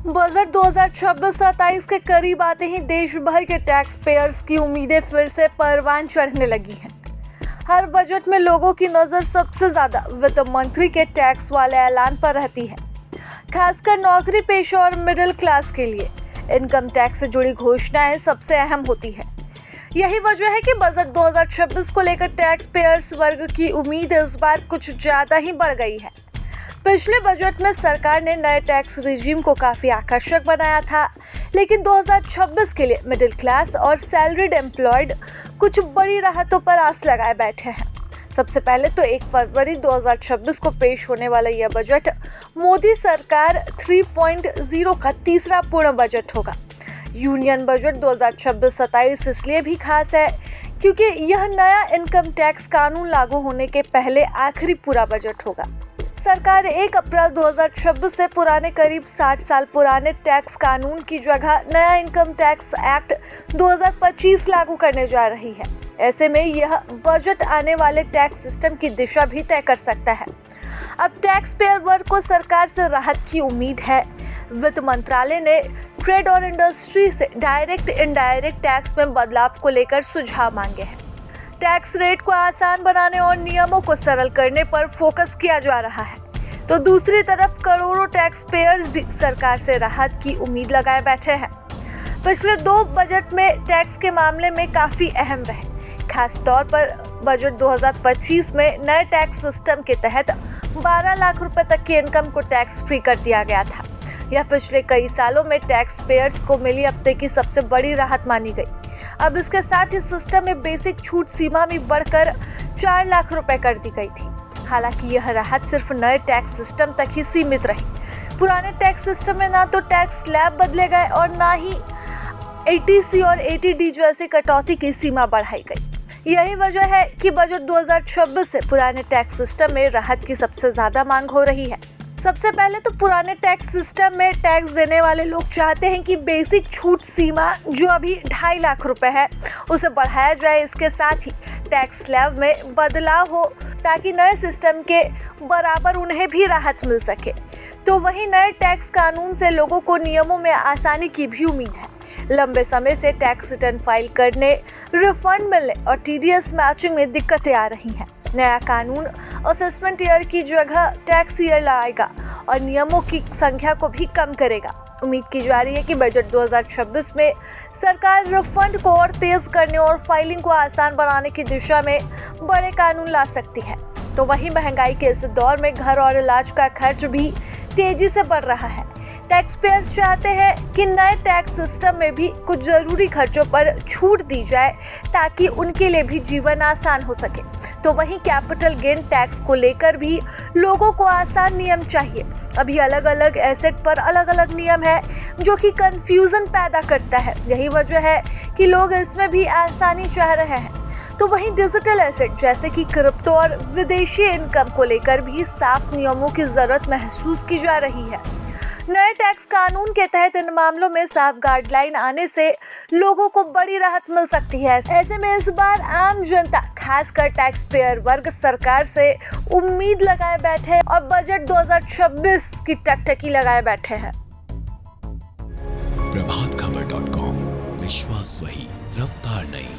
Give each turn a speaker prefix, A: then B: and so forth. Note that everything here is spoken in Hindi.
A: बजट 2026-27 के करीब आते ही देश भर के टैक्स पेयर्स की उम्मीदें फिर से परवान चढ़ने लगी हैं। हर बजट में लोगों की नज़र सबसे ज़्यादा वित्त मंत्री के टैक्स वाले ऐलान पर रहती है। खासकर नौकरी पेशा और मिडिल क्लास के लिए इनकम टैक्स से जुड़ी घोषणाएं सबसे अहम होती है। यही वजह है कि बजट 2026 को लेकर टैक्स पेयर्स वर्ग की उम्मीद इस बार कुछ ज़्यादा ही बढ़ गई है। पिछले बजट में सरकार ने नए टैक्स रिजीम को काफ़ी आकर्षक बनाया था, लेकिन 2026 के लिए मिडिल क्लास और सैलरीड एम्प्लॉयड कुछ बड़ी राहतों पर आस लगाए बैठे हैं। सबसे पहले तो 1 फरवरी 2026 को पेश होने वाला यह बजट मोदी सरकार 3.0 का तीसरा पूर्ण बजट होगा। यूनियन बजट 2026-27 इसलिए भी खास है क्योंकि यह नया इनकम टैक्स कानून लागू होने के पहले आखिरी पूरा बजट होगा। सरकार 1 अप्रैल 2026 से पुराने करीब 60 साल पुराने टैक्स कानून की जगह नया इनकम टैक्स एक्ट 2025 लागू करने जा रही है। ऐसे में यह बजट आने वाले टैक्स सिस्टम की दिशा भी तय कर सकता है। अब टैक्स पेयर वर्ग को सरकार से राहत की उम्मीद है। वित्त मंत्रालय ने ट्रेड और इंडस्ट्री से डायरेक्ट इनडायरेक्ट टैक्स में बदलाव को लेकर सुझाव मांगे हैं। टैक्स रेट को आसान बनाने और नियमों को सरल करने पर फोकस किया जा रहा है, तो दूसरी तरफ करोड़ों टैक्स पेयर्स भी सरकार से राहत की उम्मीद लगाए बैठे हैं। पिछले 2 बजट में टैक्स के मामले में काफ़ी अहम रहे। खास तौर पर बजट 2025 में नए टैक्स सिस्टम के तहत 12 लाख रुपए तक की इनकम को टैक्स फ्री कर दिया गया था। यह पिछले कई सालों में टैक्स पेयर्स को मिली अब तक की सबसे बड़ी राहत मानी गई। अब इसके साथ ही सिस्टम में बेसिक छूट सीमा भी बढ़कर 4 लाख रुपए कर दी गई थी। हालांकि यह राहत सिर्फ नए टैक्स सिस्टम तक ही सीमित रही। पुराने टैक्स सिस्टम में ना तो टैक्स स्लैब बदले गए और ना ही एटीसी और एटीडी जैसी कटौती की सीमा बढ़ाई गई। यही वजह है कि बजट 2026 से पुराने टैक्स सिस्टम में राहत की सबसे ज़्यादा मांग हो रही है। सबसे पहले तो पुराने टैक्स सिस्टम में टैक्स देने वाले लोग चाहते हैं कि बेसिक छूट सीमा जो अभी 2.5 लाख रुपए है उसे बढ़ाया जाए। इसके साथ ही टैक्स स्लैब में बदलाव हो ताकि नए सिस्टम के बराबर उन्हें भी राहत मिल सके। तो वहीं नए टैक्स कानून से लोगों को नियमों में आसानी की भी उम्मीद है। लंबे समय से टैक्स रिटर्न फाइल करने, रिफंड मिलने और टीडीएस मैचिंग में दिक्कतें आ रही हैं। नया कानून असेसमेंट ईयर की जगह टैक्स ईयर लाएगा और नियमों की संख्या को भी कम करेगा। उम्मीद की जा रही है कि बजट 2026 में सरकार रिफंड को और तेज करने और फाइलिंग को आसान बनाने की दिशा में बड़े कानून ला सकती है। तो वहीं महंगाई के इस दौर में घर और इलाज का खर्च भी तेजी से बढ़ रहा है। टैक्स पेयर्स चाहते हैं कि नए टैक्स सिस्टम में भी कुछ ज़रूरी खर्चों पर छूट दी जाए ताकि उनके लिए भी जीवन आसान हो सके। तो वहीं कैपिटल गेन टैक्स को लेकर भी लोगों को आसान नियम चाहिए। अभी अलग अलग एसेट पर अलग अलग नियम है जो कि कंफ्यूजन पैदा करता है। यही वजह है कि लोग इसमें भी आसानी चाह रहे हैं। तो वहीं डिजिटल एसेट जैसे कि क्रिप्टो और विदेशी इनकम को लेकर भी साफ नियमों की ज़रूरत महसूस की जा रही है। नए टैक्स कानून के तहत इन मामलों में साफ गाइडलाइन आने से लोगों को बड़ी राहत मिल सकती है। ऐसे में इस बार आम जनता खासकर टैक्स पेयर वर्ग सरकार से उम्मीद लगाए बैठे हैं और बजट 2026 की टकटकी लगाए बैठे हैं।
B: प्रभातखबर.com, विश्वास वही, रफ्तार नहीं।